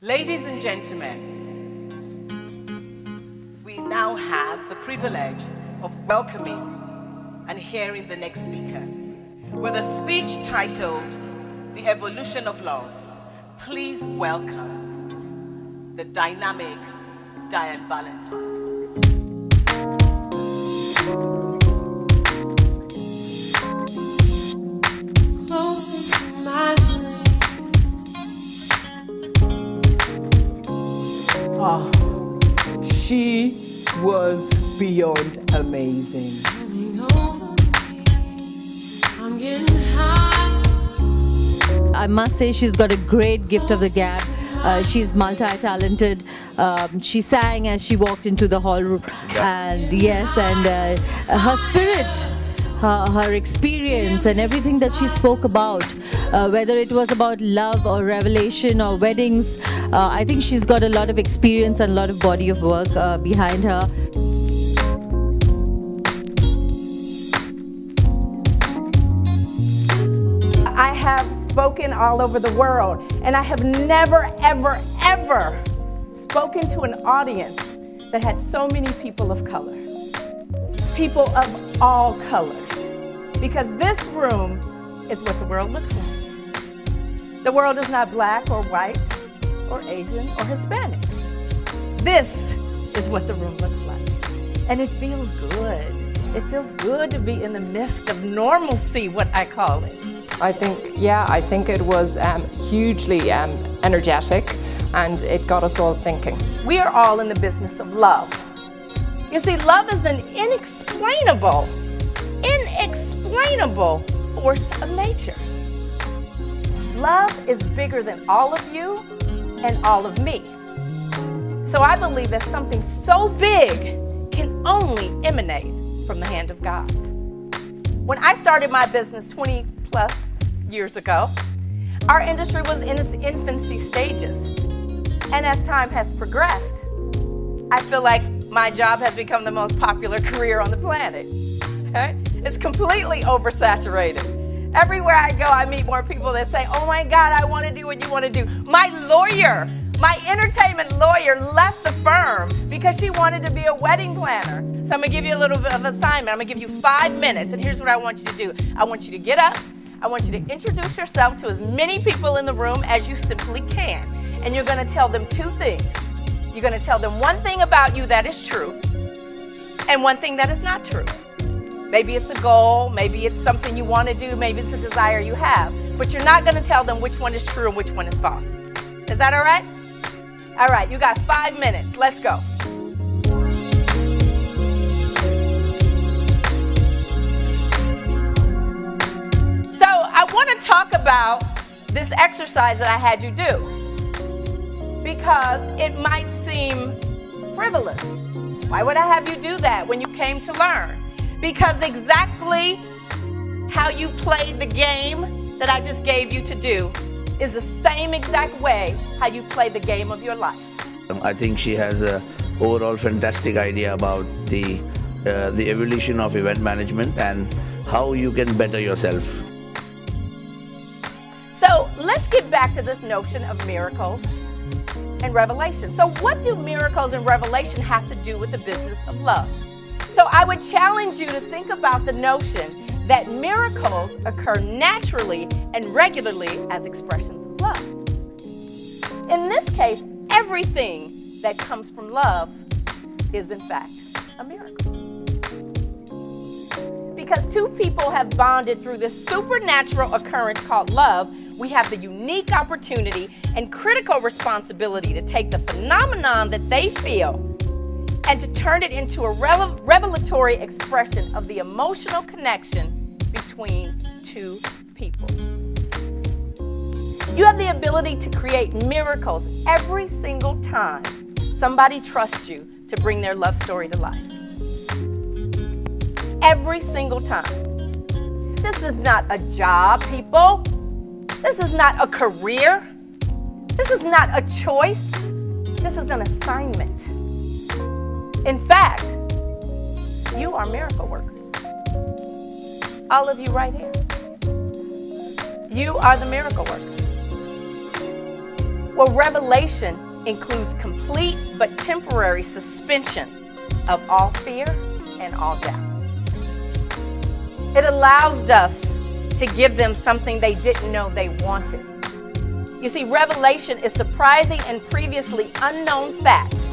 Ladies and gentlemen, we now have the privilege of welcoming and hearing the next speaker with a speech titled The Evolution of Love. Please welcome the dynamic Diann Valentine. Close to my she was beyond amazing. coming over me. I'm getting high. I must say she's got a great gift of the gab. She's multi-talented. She sang as she walked into the hall room, and yes, and her spirit, her experience, and everything that she spoke about, whether it was about love or revelation or weddings, I think she's got a lot of experience and a lot of body of work behind her. I have spoken all over the world, and I have never, ever, ever spoken to an audience that had so many people of color. People of all colors. Because this room is what the world looks like. The world is not black or white or Asian or Hispanic. This is what the room looks like. And it feels good. It feels good to be in the midst of normalcy, what I call it. I think it was hugely energetic, and it got us all thinking. We are all in the business of love. You see, love is an inexplainable force of nature. Love is bigger than all of you and all of me. So I believe that something so big can only emanate from the hand of God. When I started my business 20 plus years ago, our industry was in its infancy stages. And as time has progressed, I feel like my job has become the most popular career on the planet. Okay? It's completely oversaturated. Everywhere I go, I meet more people that say, oh my God, I want to do what you want to do. My lawyer, my entertainment lawyer left the firm because she wanted to be a wedding planner. So I'm going to give you a little bit of assignment. I'm going to give you 5 minutes, and here's what I want you to do. I want you to get up. I want you to introduce yourself to as many people in the room as you simply can. And you're going to tell them 2 things. You're going to tell them one thing about you that is true and one thing that is not true. Maybe it's a goal, maybe it's something you want to do, maybe it's a desire you have. But you're not going to tell them which one is true and which one is false. Is that all right? All right, you got 5 minutes. Let's go. So I want to talk about this exercise that I had you do, because it might seem frivolous. Why would I have you do that when you came to learn? Because exactly how you played the game that I just gave you to do is the same exact way how you play the game of your life. I think she has an overall fantastic idea about the evolution of event management and how you can better yourself. So let's get back to this notion of miracles and revelation. So what do miracles and revelation have to do with the business of love? So I would challenge you to think about the notion that miracles occur naturally and regularly as expressions of love. In this case, everything that comes from love is in fact a miracle. Because 2 people have bonded through this supernatural occurrence called love, we have the unique opportunity and critical responsibility to take the phenomenon that they feel and to turn it into a revelatory expression of the emotional connection between 2 people. You have the ability to create miracles every single time somebody trusts you to bring their love story to life. Every single time. This is not a job, people. This is not a career. This is not a choice. This is an assignment. In fact, you are miracle workers. All of you right here. You are the miracle workers. Well, revelation includes complete but temporary suspension of all fear and all doubt. It allows us to give them something they didn't know they wanted. You see, revelation is surprising and previously unknown fact,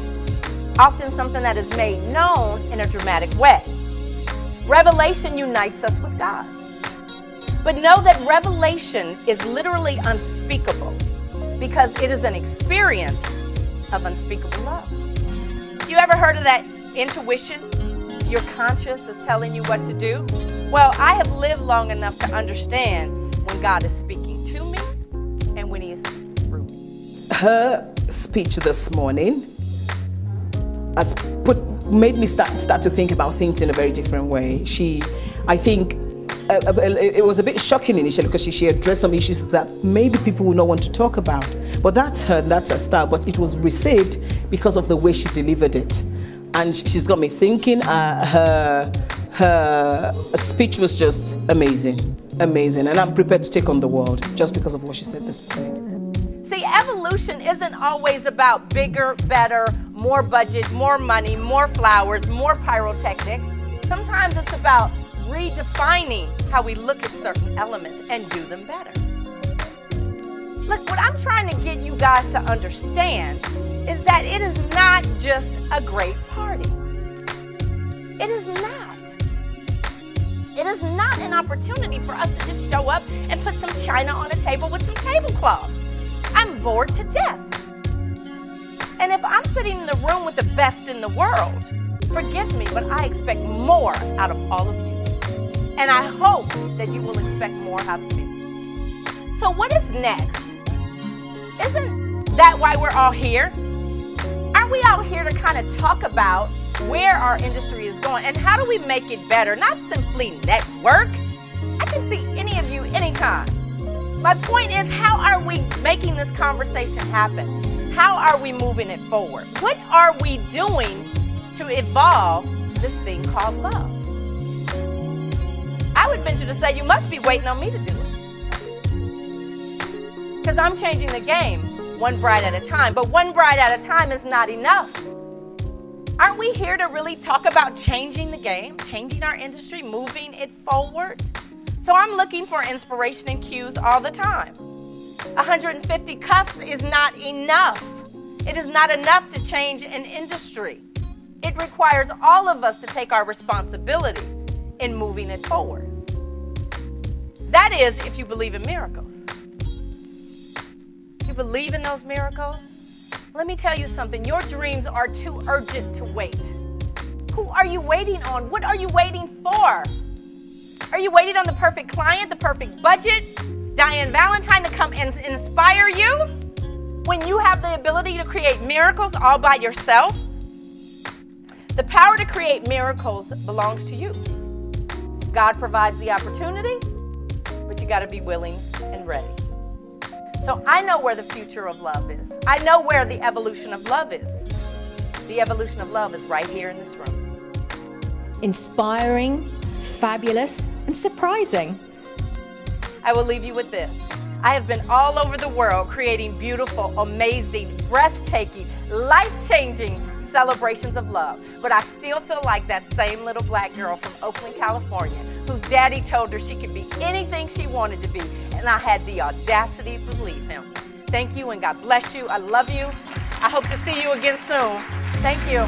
often something that is made known in a dramatic way. Revelation unites us with God. But know that revelation is literally unspeakable because it is an experience of unspeakable love. You ever heard of that intuition? Your conscience is telling you what to do? Well, I have lived long enough to understand when God is speaking to me and when He is speaking through me. Her speech this morning has made me start to think about things in a very different way. I think it was a bit shocking initially because she addressed some issues that maybe people will not want to talk about. But that's her style. But it was received because of the way she delivered it. And she's got me thinking. Her speech was just amazing. Amazing. And I'm prepared to take on the world just because of what she said this morning. See, evolution isn't always about bigger, better, more budget, more money, more flowers, more pyrotechnics. Sometimes it's about redefining how we look at certain elements and do them better. Look, what I'm trying to get you guys to understand is that it is not just a great party. It is not. It is not an opportunity for us to just show up and put some china on a table with some tablecloths. I'm bored to death. And if I'm sitting in the room with the best in the world, forgive me, but I expect more out of all of you. And I hope that you will expect more out of me. So what is next? Isn't that why we're all here? Aren't we out here to kind of talk about where our industry is going and how do we make it better? Not simply network. I can see any of you anytime. My point is, how are we making this conversation happen? How are we moving it forward? What are we doing to evolve this thing called love? I would venture to say you must be waiting on me to do it. Because I'm changing the game one bride at a time. But one bride at a time is not enough. Aren't we here to really talk about changing the game, changing our industry, moving it forward? So I'm looking for inspiration and cues all the time. 150 cuffs is not enough. It is not enough to change an industry. It requires all of us to take our responsibility in moving it forward. That is, if you believe in miracles. If you believe in those miracles, let me tell you something. Your dreams are too urgent to wait. Who are you waiting on? What are you waiting for? Are you waiting on the perfect client, the perfect budget, Diann Valentine to come and inspire you? When you have the ability to create miracles all by yourself? The power to create miracles belongs to you. God provides the opportunity, but you got to be willing and ready. So I know where the future of love is. I know where the evolution of love is. The evolution of love is right here in this room. Inspiring, fabulous, and surprising. I will leave you with this. I have been all over the world creating beautiful, amazing, breathtaking, life-changing celebrations of love. But I still feel like that same little black girl from Oakland, California, whose daddy told her she could be anything she wanted to be, and I had the audacity to believe him. Thank you, and God bless you. I love you. I hope to see you again soon. Thank you.